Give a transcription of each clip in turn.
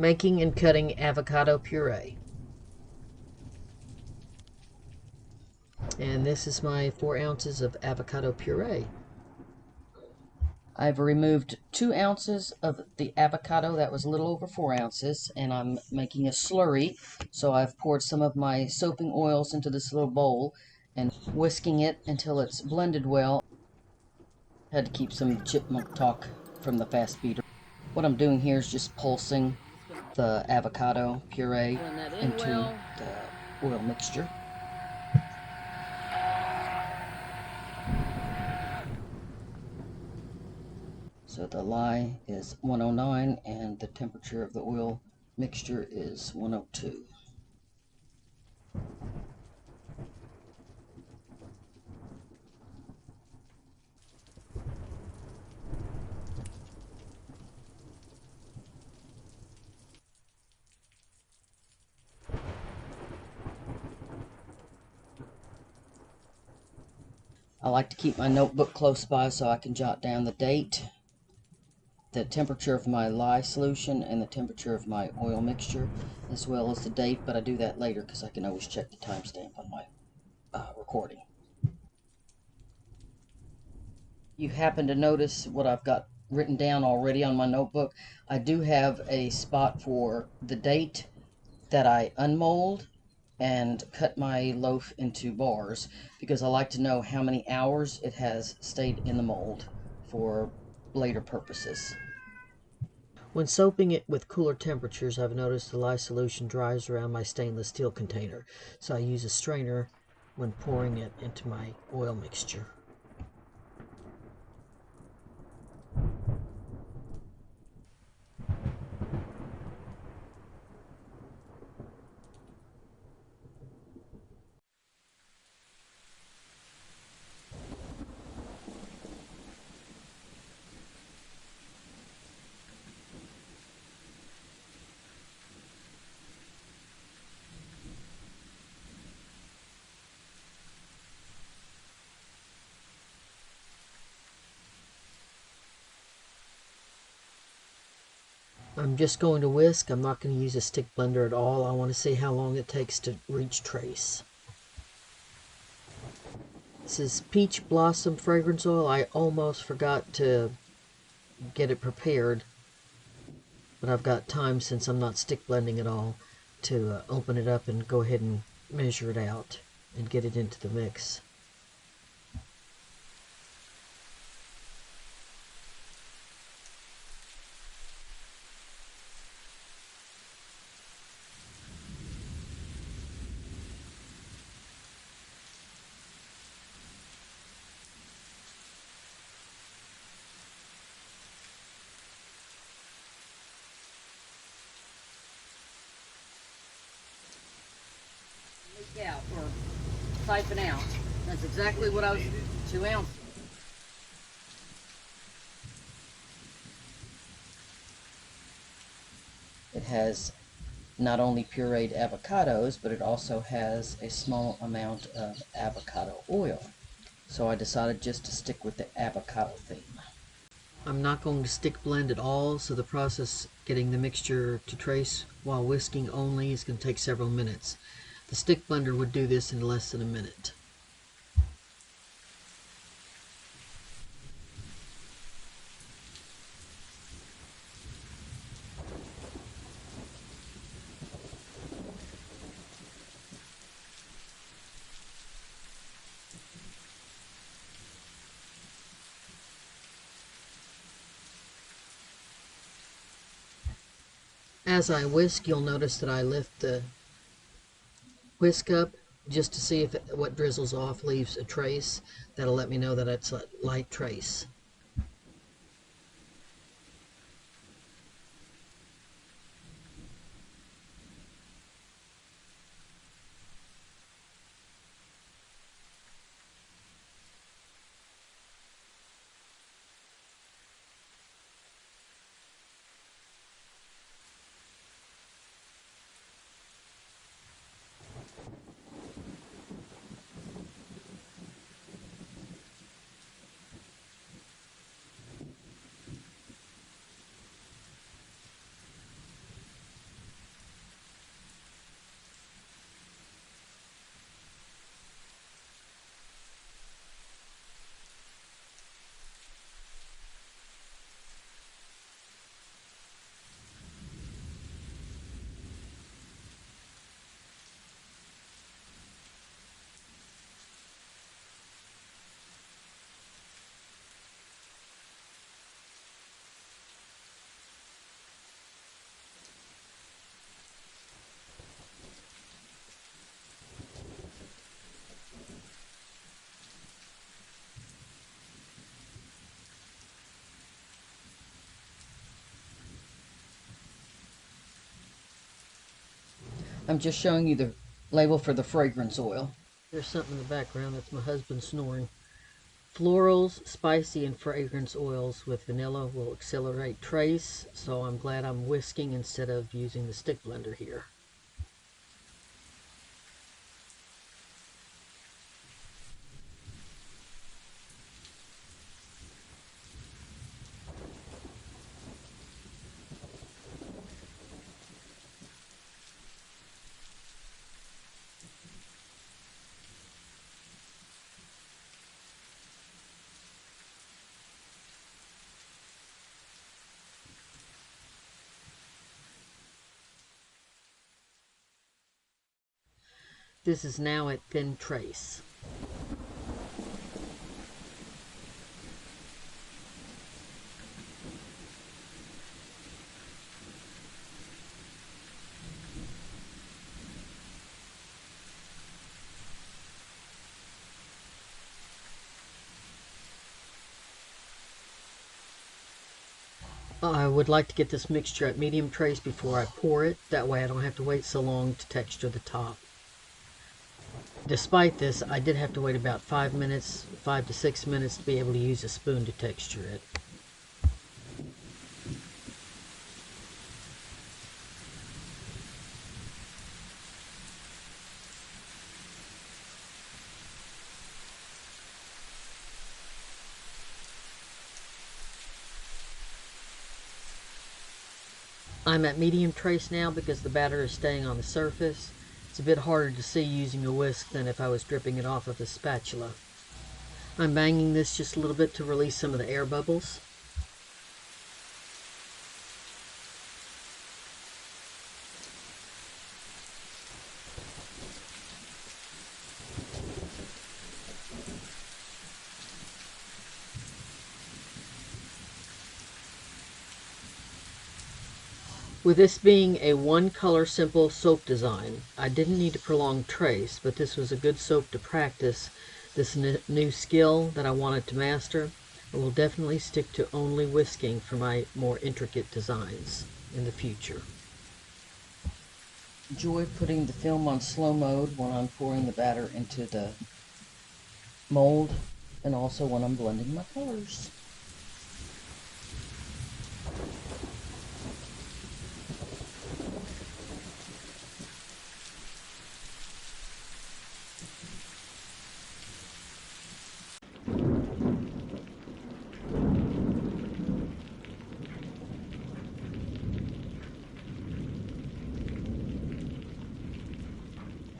Making and cutting avocado puree. And this is my 4 ounces of avocado puree. I've removed 2 ounces of the avocado. That was a little over 4 ounces, and I'm making a slurry. So I've poured some of my soaping oils into this little bowl and whisking it until it's blended well. Had to keep some chipmunk talk from the fast feeder. What I'm doing here is just pulsing the avocado puree into the oil mixture. So the lye is 109 and the temperature of the oil mixture is 102. I like to keep my notebook close by so I can jot down the date, the temperature of my lye solution, and the temperature of my oil mixture, as well as the date, but I do that later because I can always check the timestamp on my recording. You happen to notice what I've got written down already on my notebook. I do have a spot for the date that I unmold and cut my loaf into bars because I like to know how many hours it has stayed in the mold for later purposes. When soaping it with cooler temperatures, I've noticed the lye solution dries around my stainless steel container, so I use a strainer when pouring it into my oil mixture. I'm just going to whisk. I'm not going to use a stick blender at all. I want to see how long it takes to reach trace. This is peach blossom fragrance oil. I almost forgot to get it prepared, but I've got time since I'm not stick blending at all to open it up and go ahead and measure it out and get it into the mix. Out or siphon out. That's exactly what I was. 2 ounces. It has not only pureed avocados, but it also has a small amount of avocado oil. So I decided just to stick with the avocado theme. I'm not going to stick blend at all, so the process getting the mixture to trace while whisking only is going to take several minutes. The stick blender would do this in less than a minute. As I whisk, you'll notice that I lift the whisk up just to see if what drizzles off leaves a trace. That'll let me know that it's a light trace. I'm just showing you the label for the fragrance oil. There's something in the background. That's my husband snoring. Florals, spicy, and fragrance oils with vanilla will accelerate trace, so I'm glad I'm whisking instead of using the stick blender here. This is now at thin trace. I would like to get this mixture at medium trace before I pour it. That way I don't have to wait so long to texture the top. Despite this, I did have to wait about 5 minutes, 5 to 6 minutes to be able to use a spoon to texture it. I'm at medium trace now because the batter is staying on the surface. It's a bit harder to see using a whisk than if I was dripping it off of a spatula. I'm banging this just a little bit to release some of the air bubbles. With this being a one-color simple soap design, I didn't need to prolong trace, but this was a good soap to practice this new skill that I wanted to master. I will definitely stick to only whisking for my more intricate designs in the future. Enjoy putting the film on slow mode when I'm pouring the batter into the mold, and also when I'm blending my colors.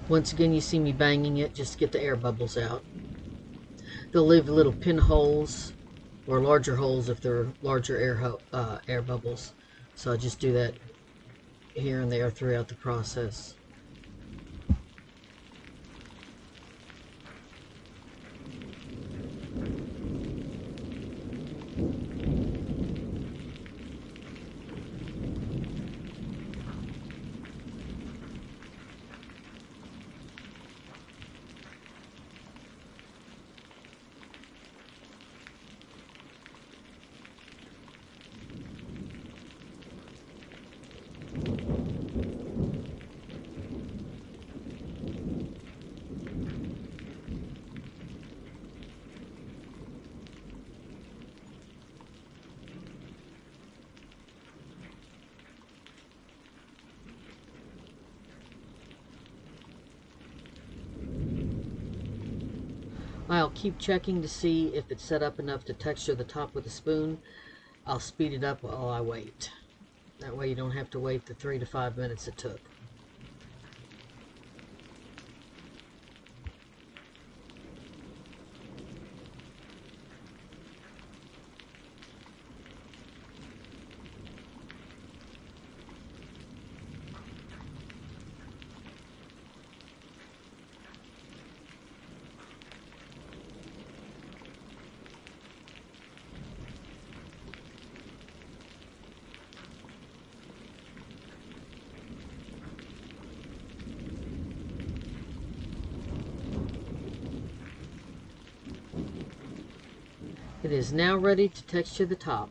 Once again, you see me banging it just to get the air bubbles out. They'll leave little pinholes or larger holes if they're larger air bubbles. So I just do that here and there throughout the process. I'll keep checking to see if it's set up enough to texture the top with a spoon. I'll speed it up while I wait. That way you don't have to wait the 3 to 5 minutes it took. It is now ready to texture the top.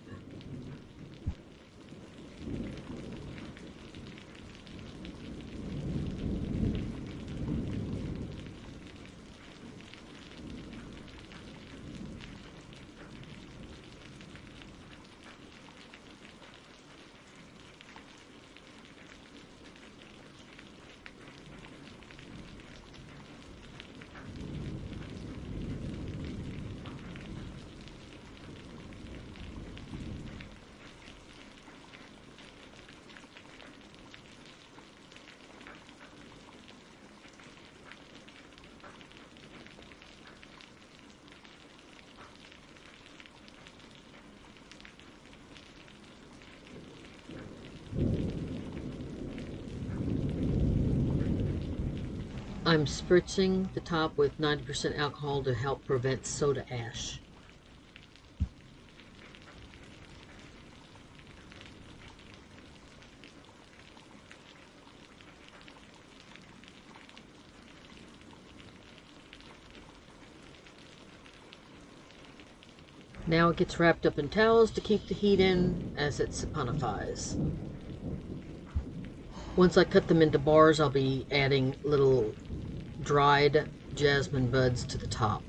I'm spritzing the top with 90% alcohol to help prevent soda ash. Now it gets wrapped up in towels to keep the heat in as it saponifies. Once I cut them into bars, I'll be adding little dried jasmine buds to the top.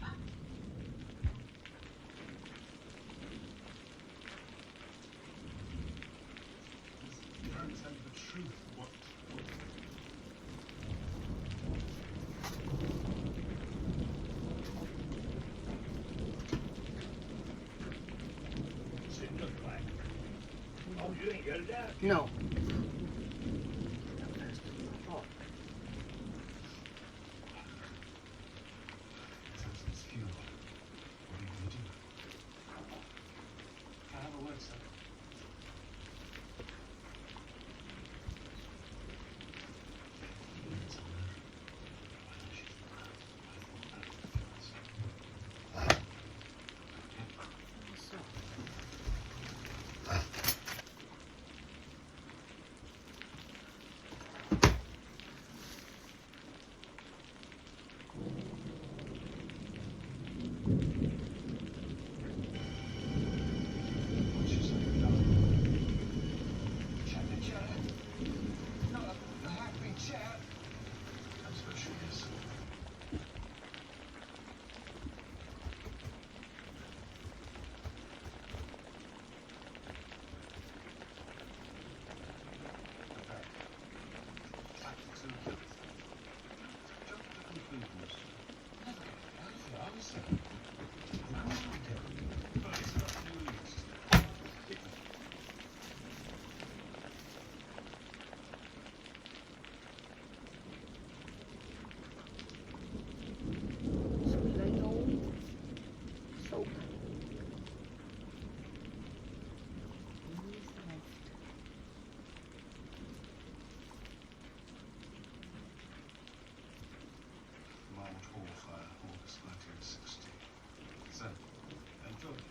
No.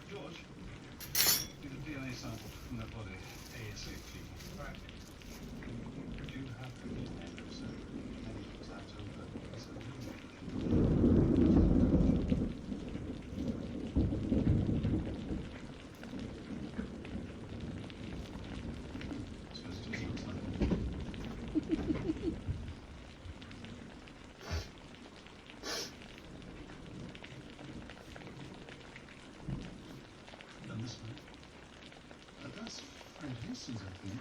George, need a DNA sample from that body ASAP. Right. Do you have any evidence of that That's Fred Hastings, I think.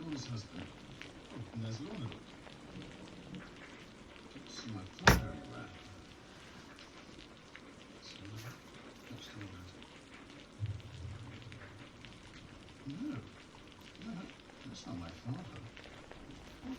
Lorna's husband. Oh, and there's Lorna. Don't see my father anywhere. So, what's Lorna? No, that's not my father. What?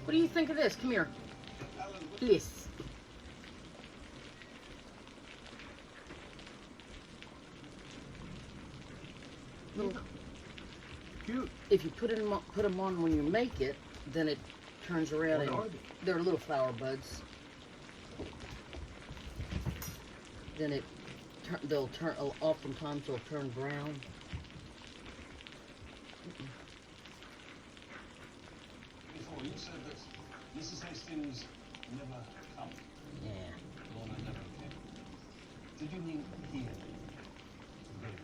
What do you think of this? Come here. Please. Little, Cute. if you put them on when you make it, then it turns around and they're little flower buds. Then they'll turn. Oftentimes they'll turn brown. Before you said that Mrs. Hastings never come. Yeah. Lorna never came. Did you mean here? Good.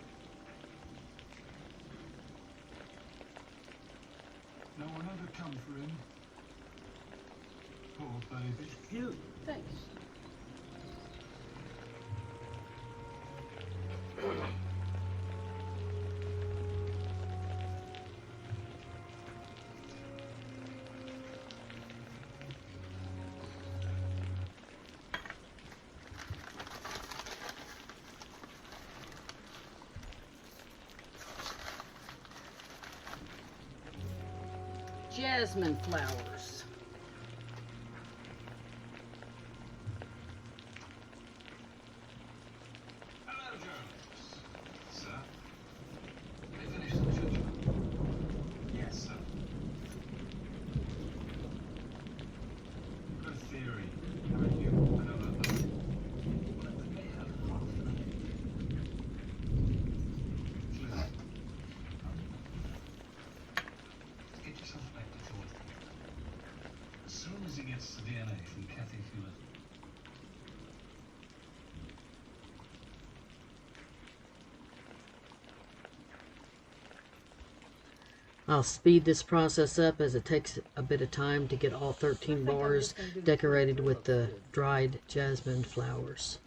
No one ever come for him. Poor baby. You. Thanks. Jasmine flowers. Hello, Jones. Sir? They finished the judgment? Yes, sir. Good theory. Haven't you? I don't know that. Well, we may have half an idea. Listen. Get yourself back to Jordan. As soon as he gets the DNA from Kathy Hewitt. I'll speed this process up as it takes a bit of time to get all 13 bars decorated with the dried jasmine flowers.